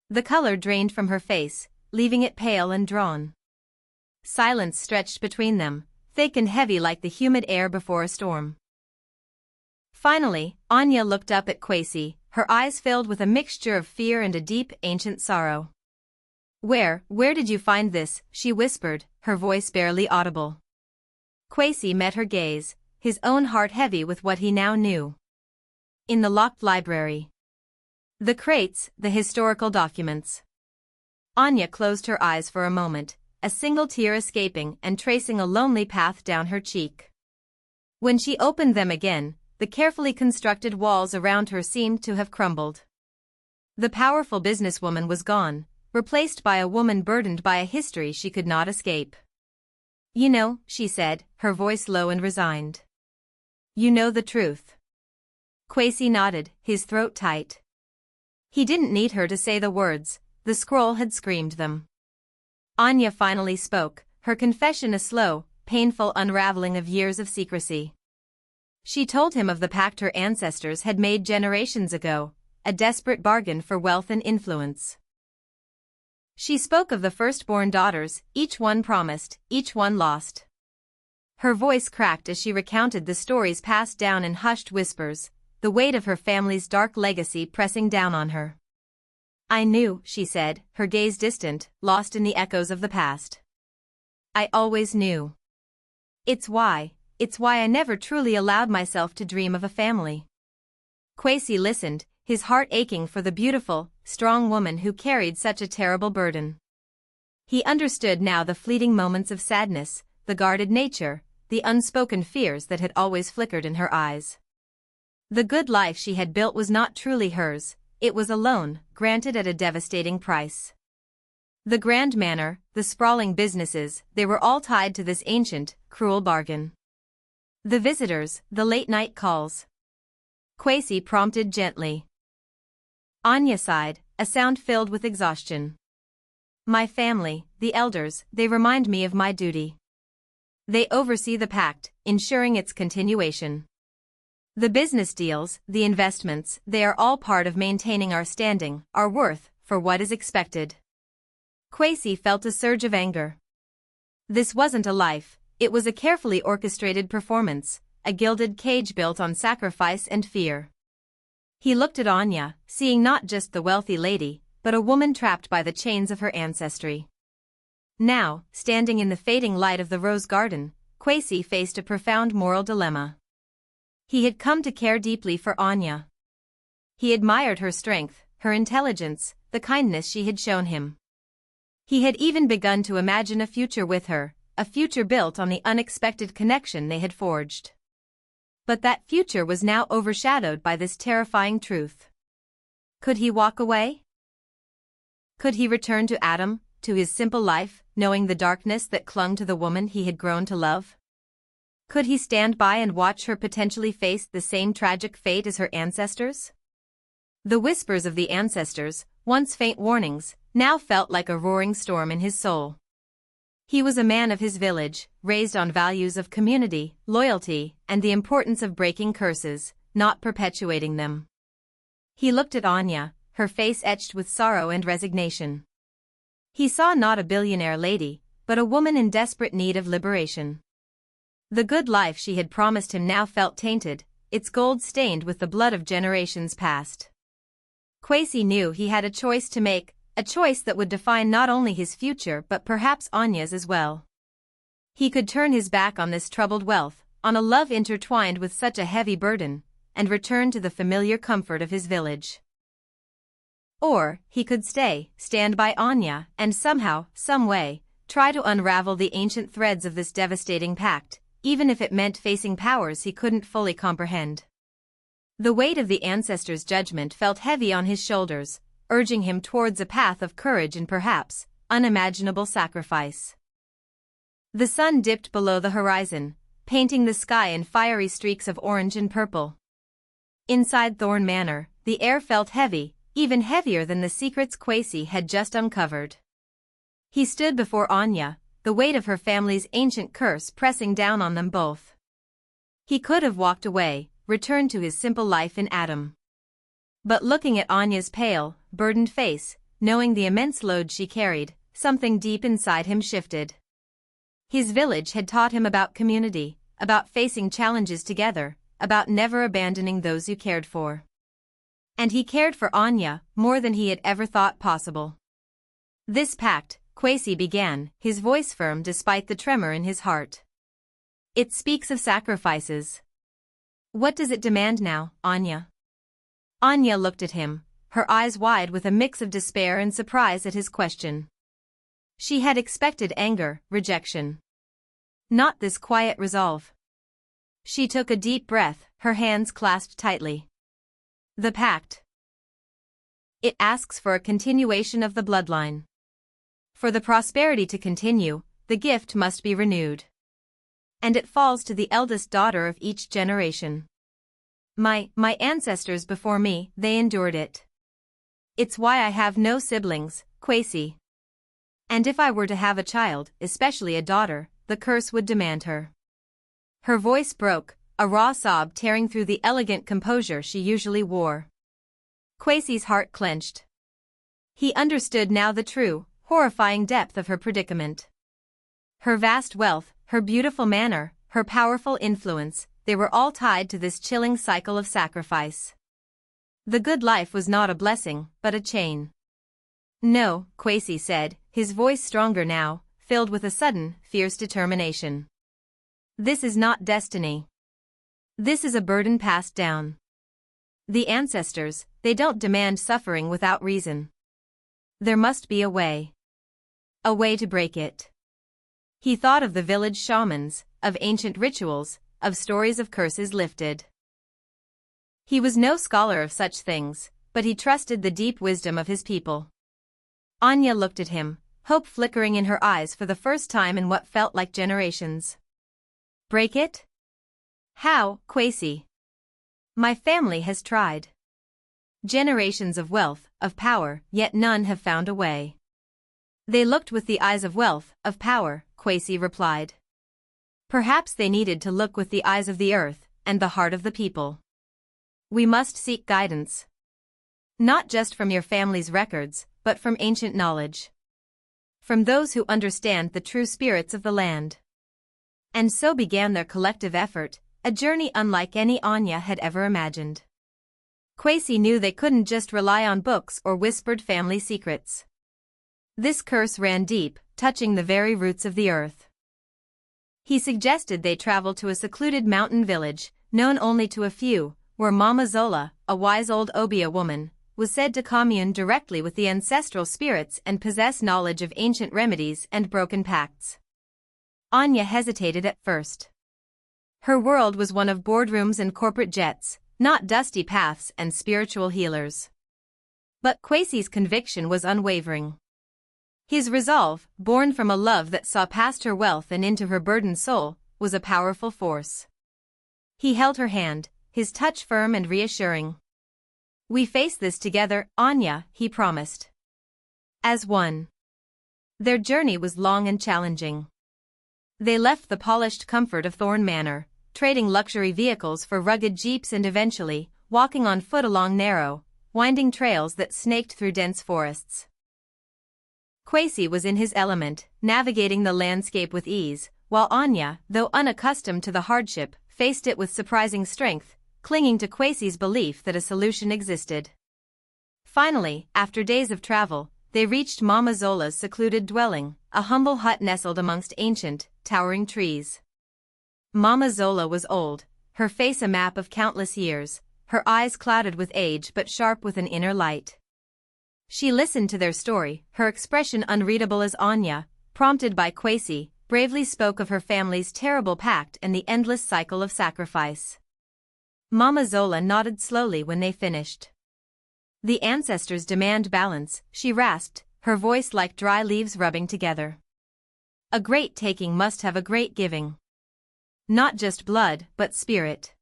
The color drained from her face, leaving it pale and drawn. Silence stretched between them, thick and heavy like the humid air before a storm. Finally, Anya looked up at Kwesi, her eyes filled with a mixture of fear and a deep, ancient sorrow. Where did you find this?" she whispered, her voice barely audible. Kwesi met her gaze, his own heart heavy with what he now knew. "In the locked library. The crates, the historical documents." Anya closed her eyes for a moment, a single tear escaping and tracing a lonely path down her cheek. When she opened them again, the carefully constructed walls around her seemed to have crumbled. The powerful businesswoman was gone, replaced by a woman burdened by a history she could not escape. "You know," she said, her voice low and resigned. You know the truth. Kwesi nodded, his throat tight. He didn't need her to say the words, the scroll had screamed them. Anya finally spoke, her confession a slow, painful unraveling of years of secrecy. She told him of the pact her ancestors had made generations ago, a desperate bargain for wealth and influence. She spoke of the firstborn daughters, each one promised, each one lost. Her voice cracked as she recounted the stories passed down in hushed whispers, the weight of her family's dark legacy pressing down on her. I knew, she said, her gaze distant, lost in the echoes of the past. I always knew. It's why I never truly allowed myself to dream of a family. Kwesi listened, his heart aching for the beautiful, strong woman who carried such a terrible burden. He understood now the fleeting moments of sadness, the guarded nature, the unspoken fears that had always flickered in her eyes. The good life she had built was not truly hers, it was a loan, granted at a devastating price. The grand manor, the sprawling businesses, they were all tied to this ancient, cruel bargain. The visitors, the late-night calls. Kwesi prompted gently. Anya sighed, a sound filled with exhaustion. My family, the elders, they remind me of my duty. They oversee the pact, ensuring its continuation. The business deals, the investments, they are all part of maintaining our standing, our worth, for what is expected. Kwesi felt a surge of anger. This wasn't a life, it was a carefully orchestrated performance, a gilded cage built on sacrifice and fear. He looked at Anya, seeing not just the wealthy lady, but a woman trapped by the chains of her ancestry. Now, standing in the fading light of the rose garden, Kwesi faced a profound moral dilemma. He had come to care deeply for Anya. He admired her strength, her intelligence, the kindness she had shown him. He had even begun to imagine a future with her, a future built on the unexpected connection they had forged. But that future was now overshadowed by this terrifying truth. Could he walk away? Could he return to Adom, to his simple life, knowing the darkness that clung to the woman he had grown to love? Could he stand by and watch her potentially face the same tragic fate as her ancestors? The whispers of the ancestors, once faint warnings, now felt like a roaring storm in his soul. He was a man of his village, raised on values of community, loyalty, and the importance of breaking curses, not perpetuating them. He looked at Anya, her face etched with sorrow and resignation. He saw not a billionaire lady, but a woman in desperate need of liberation. The good life she had promised him now felt tainted, its gold stained with the blood of generations past. Kwesi knew he had a choice to make, a choice that would define not only his future but perhaps Anya's as well. He could turn his back on this troubled wealth, on a love intertwined with such a heavy burden, and return to the familiar comfort of his village. Or, he could stand by Anya, and somehow, some way, try to unravel the ancient threads of this devastating pact, even if it meant facing powers he couldn't fully comprehend. The weight of the ancestors' judgment felt heavy on his shoulders, urging him towards a path of courage and perhaps, unimaginable sacrifice. The sun dipped below the horizon, painting the sky in fiery streaks of orange and purple. Inside Thorne Manor, the air felt heavy, even heavier than the secrets Kwesi had just uncovered. He stood before Anya, the weight of her family's ancient curse pressing down on them both. He could have walked away, returned to his simple life in Adom. But looking at Anya's pale, burdened face, knowing the immense load she carried, something deep inside him shifted. His village had taught him about community, about facing challenges together, about never abandoning those you cared for. And he cared for Anya more than he had ever thought possible. This pact, Kwesi began, his voice firm despite the tremor in his heart. It speaks of sacrifices. What does it demand now, Anya? Anya looked at him, her eyes wide with a mix of despair and surprise at his question. She had expected anger, rejection. Not this quiet resolve. She took a deep breath, her hands clasped tightly. The pact. It asks for a continuation of the bloodline. For the prosperity to continue, the gift must be renewed. And it falls to the eldest daughter of each generation. My ancestors before me, they endured it. It's why I have no siblings, Kwesi. And if I were to have a child, especially a daughter, the curse would demand her. Her voice broke, a raw sob tearing through the elegant composure she usually wore. Kwesi's heart clenched. He understood now the true, horrifying depth of her predicament. Her vast wealth, her beautiful manner, her powerful influence, they were all tied to this chilling cycle of sacrifice. The good life was not a blessing, but a chain. No, Kwesi said, his voice stronger now, filled with a sudden, fierce determination. This is not destiny. This is a burden passed down. The ancestors, they don't demand suffering without reason. There must be a way. A way to break it. He thought of the village shamans, of ancient rituals, of stories of curses lifted. He was no scholar of such things, but he trusted the deep wisdom of his people. Anya looked at him, hope flickering in her eyes for the first time in what felt like generations. Break it? How, Kwesi? My family has tried. Generations of wealth, of power, yet none have found a way. They looked with the eyes of wealth, of power, Kwesi replied. Perhaps they needed to look with the eyes of the earth, and the heart of the people. We must seek guidance. Not just from your family's records, but from ancient knowledge. From those who understand the true spirits of the land. And so began their collective effort, a journey unlike any Anya had ever imagined. Kwesi knew they couldn't just rely on books or whispered family secrets. This curse ran deep, touching the very roots of the earth. He suggested they travel to a secluded mountain village, known only to a few, where Mama Zola, a wise old Obia woman, was said to commune directly with the ancestral spirits and possess knowledge of ancient remedies and broken pacts. Anya hesitated at first. Her world was one of boardrooms and corporate jets, not dusty paths and spiritual healers. But Kwesi's conviction was unwavering. His resolve, born from a love that saw past her wealth and into her burdened soul, was a powerful force. He held her hand, his touch firm and reassuring. We face this together, Anya, he promised. As one. Their journey was long and challenging. They left the polished comfort of Thorne Manor, trading luxury vehicles for rugged jeeps and eventually, walking on foot along narrow, winding trails that snaked through dense forests. Kwesi was in his element, navigating the landscape with ease, while Anya, though unaccustomed to the hardship, faced it with surprising strength, clinging to Kwesi's belief that a solution existed. Finally, after days of travel, they reached Mama Zola's secluded dwelling, a humble hut nestled amongst ancient, towering trees. Mama Zola was old, her face a map of countless years, her eyes clouded with age but sharp with an inner light. She listened to their story, her expression unreadable as Anya, prompted by Kwesi, bravely spoke of her family's terrible pact and the endless cycle of sacrifice. Mama Zola nodded slowly when they finished. The ancestors demand balance, she rasped, her voice like dry leaves rubbing together. A great taking must have a great giving. Not just blood, but spirit.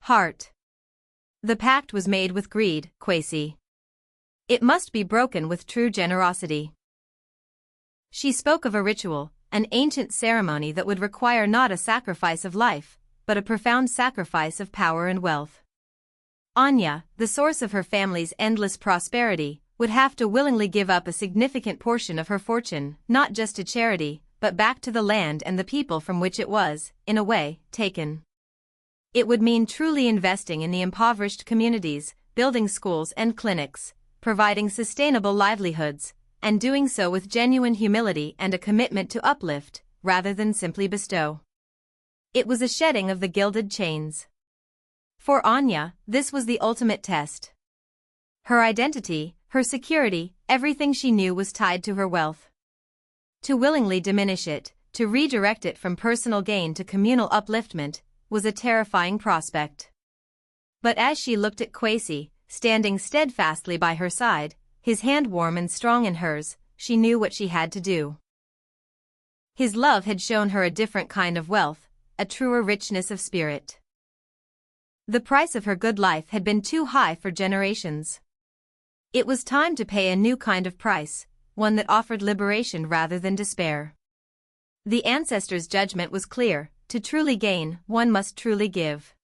Heart. The pact was made with greed, Kwesi. It must be broken with true generosity. She spoke of a ritual, an ancient ceremony that would require not a sacrifice of life, but a profound sacrifice of power and wealth. Anya, the source of her family's endless prosperity, would have to willingly give up a significant portion of her fortune, not just to charity, but back to the land and the people from which it was, in a way, taken. It would mean truly investing in the impoverished communities, building schools and clinics, providing sustainable livelihoods, and doing so with genuine humility and a commitment to uplift, rather than simply bestow. It was a shedding of the gilded chains. For Anya, this was the ultimate test. Her identity, her security, everything she knew was tied to her wealth. To willingly diminish it, to redirect it from personal gain to communal upliftment, was a terrifying prospect. But as she looked at Kwesi, standing steadfastly by her side, his hand warm and strong in hers, she knew what she had to do. His love had shown her a different kind of wealth, a truer richness of spirit. The price of her good life had been too high for generations. It was time to pay a new kind of price, one that offered liberation rather than despair. The ancestors' judgment was clear: to truly gain, one must truly give.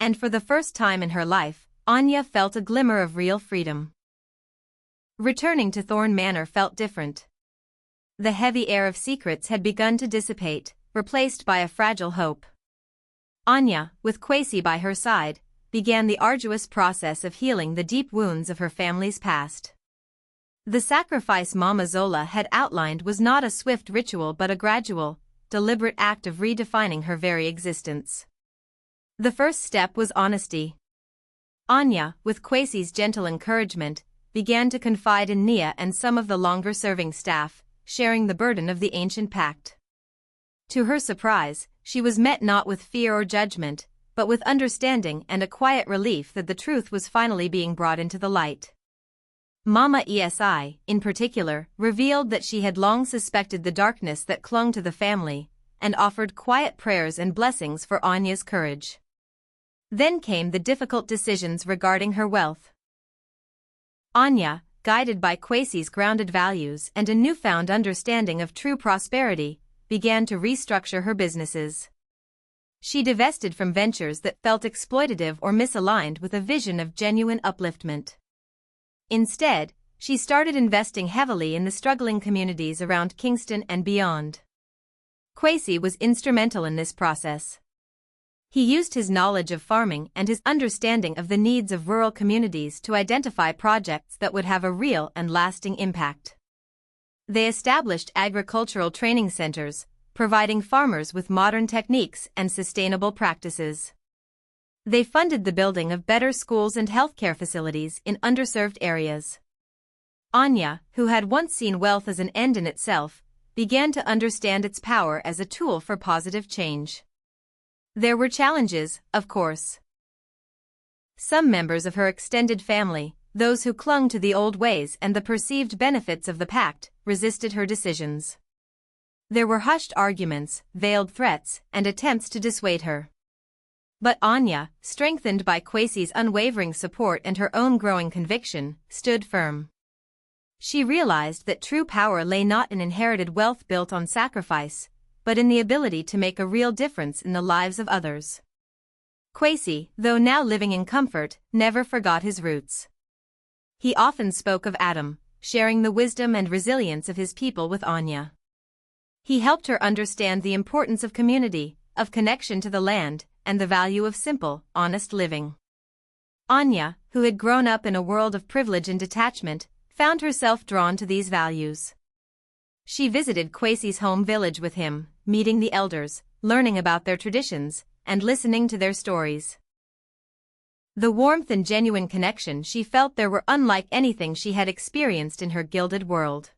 And for the first time in her life, Anya felt a glimmer of real freedom. Returning to Thorne Manor felt different. The heavy air of secrets had begun to dissipate, replaced by a fragile hope. Anya, with Kwesi by her side, began the arduous process of healing the deep wounds of her family's past. The sacrifice Mama Zola had outlined was not a swift ritual but a gradual, deliberate act of redefining her very existence. The first step was honesty. Anya, with Kwesi's gentle encouragement, began to confide in Nia and some of the longer-serving staff, sharing the burden of the ancient pact. To her surprise, she was met not with fear or judgment, but with understanding and a quiet relief that the truth was finally being brought into the light. Mama Esi, in particular, revealed that she had long suspected the darkness that clung to the family, and offered quiet prayers and blessings for Anya's courage. Then came the difficult decisions regarding her wealth. Anya, guided by Kwesi's grounded values and a newfound understanding of true prosperity, began to restructure her businesses. She divested from ventures that felt exploitative or misaligned with a vision of genuine upliftment. Instead, she started investing heavily in the struggling communities around Kingston and beyond. Kwesi was instrumental in this process. He used his knowledge of farming and his understanding of the needs of rural communities to identify projects that would have a real and lasting impact. They established agricultural training centers, providing farmers with modern techniques and sustainable practices. They funded the building of better schools and healthcare facilities in underserved areas. Anya, who had once seen wealth as an end in itself, began to understand its power as a tool for positive change. There were challenges, of course. Some members of her extended family, those who clung to the old ways and the perceived benefits of the pact, resisted her decisions. There were hushed arguments, veiled threats, and attempts to dissuade her. But Anya, strengthened by Kwesi's unwavering support and her own growing conviction, stood firm. She realized that true power lay not in inherited wealth built on sacrifice, but in the ability to make a real difference in the lives of others. Kwesi, though now living in comfort, never forgot his roots. He often spoke of Adom, sharing the wisdom and resilience of his people with Anya. He helped her understand the importance of community, of connection to the land, and the value of simple, honest living. Anya, who had grown up in a world of privilege and detachment, found herself drawn to these values. She visited Kwesi's home village with him, meeting the elders, learning about their traditions, and listening to their stories. The warmth and genuine connection she felt there were unlike anything she had experienced in her gilded world.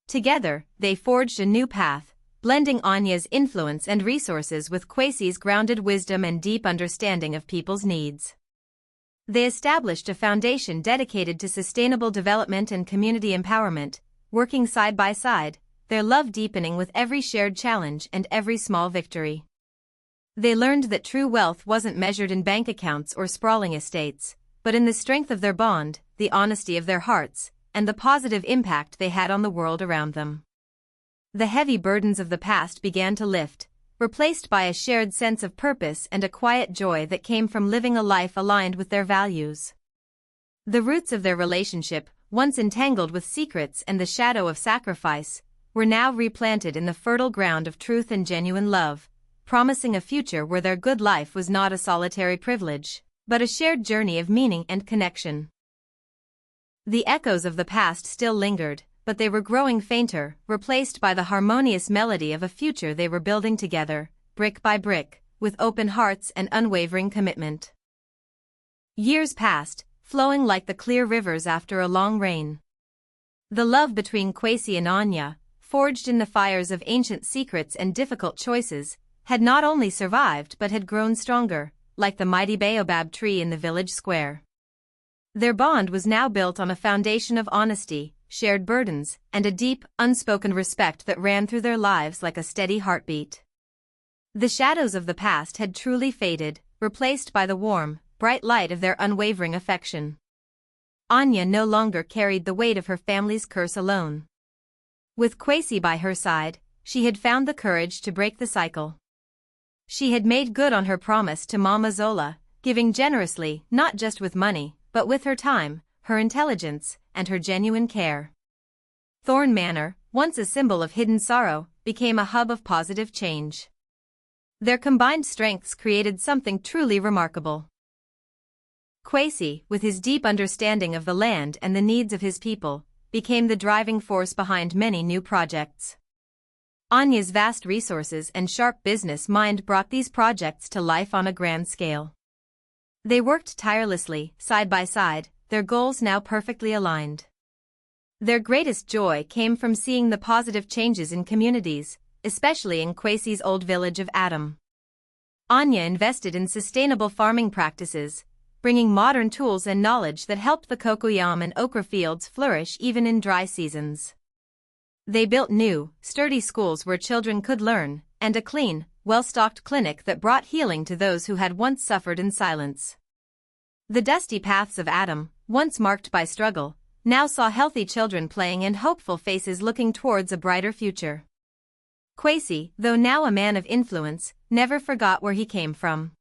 Together, they forged a new path, blending Anya's influence and resources with Kwesi's grounded wisdom and deep understanding of people's needs. They established a foundation dedicated to sustainable development and community empowerment, working side by side, their love deepening with every shared challenge and every small victory. They learned that true wealth wasn't measured in bank accounts or sprawling estates, but in the strength of their bond, the honesty of their hearts, and the positive impact they had on the world around them. The heavy burdens of the past began to lift, replaced by a shared sense of purpose and a quiet joy that came from living a life aligned with their values. The roots of their relationship, once entangled with secrets and the shadow of sacrifice, were now replanted in the fertile ground of truth and genuine love, promising a future where their good life was not a solitary privilege, but a shared journey of meaning and connection. The echoes of the past still lingered, but they were growing fainter, replaced by the harmonious melody of a future they were building together, brick by brick, with open hearts and unwavering commitment. Years passed, flowing like the clear rivers after a long rain. The love between Kwesi and Anya, forged in the fires of ancient secrets and difficult choices, had not only survived but had grown stronger, like the mighty baobab tree in the village square. Their bond was now built on a foundation of honesty, shared burdens, and a deep, unspoken respect that ran through their lives like a steady heartbeat. The shadows of the past had truly faded, replaced by the warm, bright light of their unwavering affection. Anya no longer carried the weight of her family's curse alone. With Kwesi by her side, she had found the courage to break the cycle. She had made good on her promise to Mama Zola, giving generously not just with money, but with her time, her intelligence, and her genuine care. Thorne Manor, once a symbol of hidden sorrow, became a hub of positive change. Their combined strengths created something truly remarkable. Kwesi, with his deep understanding of the land and the needs of his people, became the driving force behind many new projects. Anya's vast resources and sharp business mind brought these projects to life on a grand scale. They worked tirelessly, side by side, their goals now perfectly aligned. Their greatest joy came from seeing the positive changes in communities, especially in Kwesi's old village of Adom. Anya invested in sustainable farming practices, bringing modern tools and knowledge that helped the cocoyam and okra fields flourish even in dry seasons. They built new, sturdy schools where children could learn, and a clean, well-stocked clinic that brought healing to those who had once suffered in silence. The dusty paths of Adom, once marked by struggle, now saw healthy children playing and hopeful faces looking towards a brighter future. Kwesi, though now a man of influence, never forgot where he came from.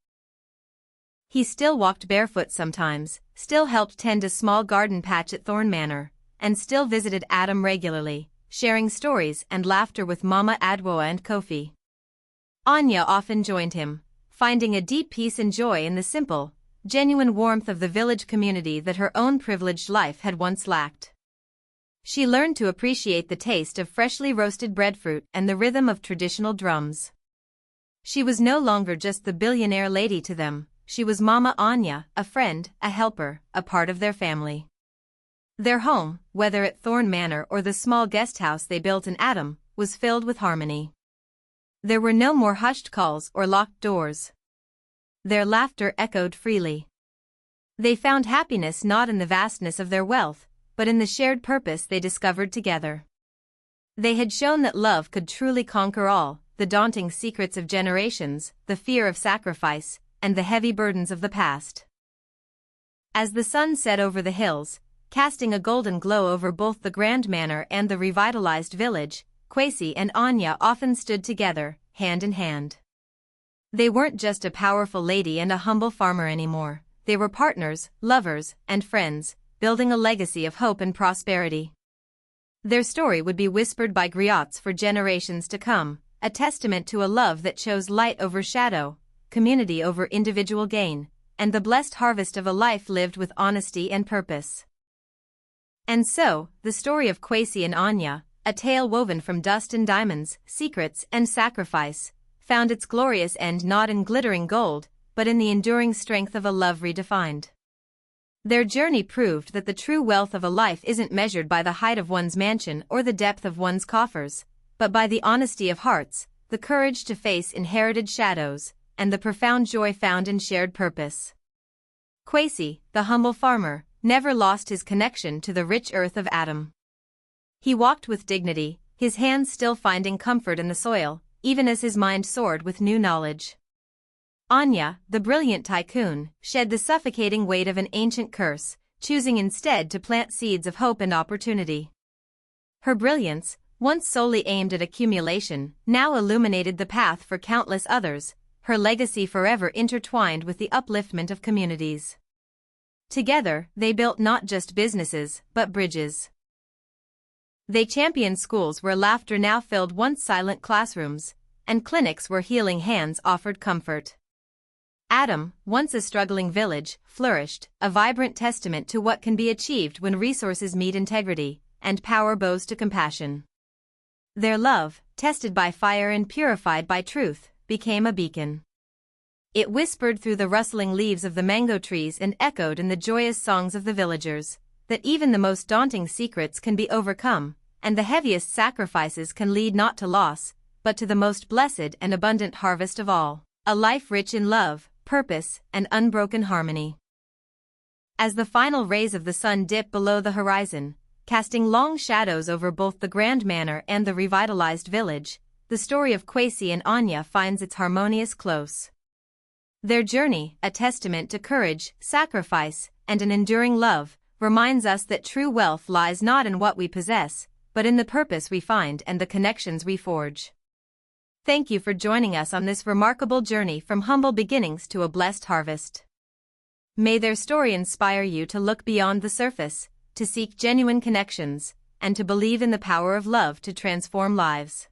He still walked barefoot sometimes, still helped tend a small garden patch at Thorne Manor, and still visited Adom regularly, sharing stories and laughter with Mama Adwoa and Kofi. Anya often joined him, finding a deep peace and joy in the simple, genuine warmth of the village community that her own privileged life had once lacked. She learned to appreciate the taste of freshly roasted breadfruit and the rhythm of traditional drums. She was no longer just the billionaire lady to them, she was Mama Anya, a friend, a helper, a part of their family. Their home, whether at Thorne Manor or the small guest house they built in Adom, was filled with harmony. There were no more hushed calls or locked doors. Their laughter echoed freely. They found happiness not in the vastness of their wealth, but in the shared purpose they discovered together. They had shown that love could truly conquer all, the daunting secrets of generations, the fear of sacrifice, and the heavy burdens of the past. As the sun set over the hills, casting a golden glow over both the grand manor and the revitalized village, Kwesi and Anya often stood together, hand in hand. They weren't just a powerful lady and a humble farmer anymore, they were partners, lovers, and friends, building a legacy of hope and prosperity. Their story would be whispered by griots for generations to come, a testament to a love that chose light over shadow, community over individual gain, and the blessed harvest of a life lived with honesty and purpose. And so, the story of Kwesi and Anya, a tale woven from dust and diamonds, secrets and sacrifice, found its glorious end not in glittering gold, but in the enduring strength of a love redefined. Their journey proved that the true wealth of a life isn't measured by the height of one's mansion or the depth of one's coffers, but by the honesty of hearts, the courage to face inherited shadows, and the profound joy found in shared purpose. Kwesi, the humble farmer, never lost his connection to the rich earth of Adom. He walked with dignity, his hands still finding comfort in the soil, even as his mind soared with new knowledge. Anya, the brilliant tycoon, shed the suffocating weight of an ancient curse, choosing instead to plant seeds of hope and opportunity. Her brilliance, once solely aimed at accumulation, now illuminated the path for countless others, her legacy forever intertwined with the upliftment of communities. Together, they built not just businesses, but bridges. They championed schools where laughter now filled once silent classrooms, and clinics where healing hands offered comfort. Adom, once a struggling village, flourished, a vibrant testament to what can be achieved when resources meet integrity, and power bows to compassion. Their love, tested by fire and purified by truth, became a beacon. It whispered through the rustling leaves of the mango trees and echoed in the joyous songs of the villagers, that even the most daunting secrets can be overcome, and the heaviest sacrifices can lead not to loss, but to the most blessed and abundant harvest of all, a life rich in love, purpose, and unbroken harmony. As the final rays of the sun dipped below the horizon, casting long shadows over both the grand manor and the revitalized village, the story of Kwesi and Anya finds its harmonious close. Their journey, a testament to courage, sacrifice, and an enduring love, reminds us that true wealth lies not in what we possess, but in the purpose we find and the connections we forge. Thank you for joining us on this remarkable journey from humble beginnings to a blessed harvest. May their story inspire you to look beyond the surface, to seek genuine connections, and to believe in the power of love to transform lives.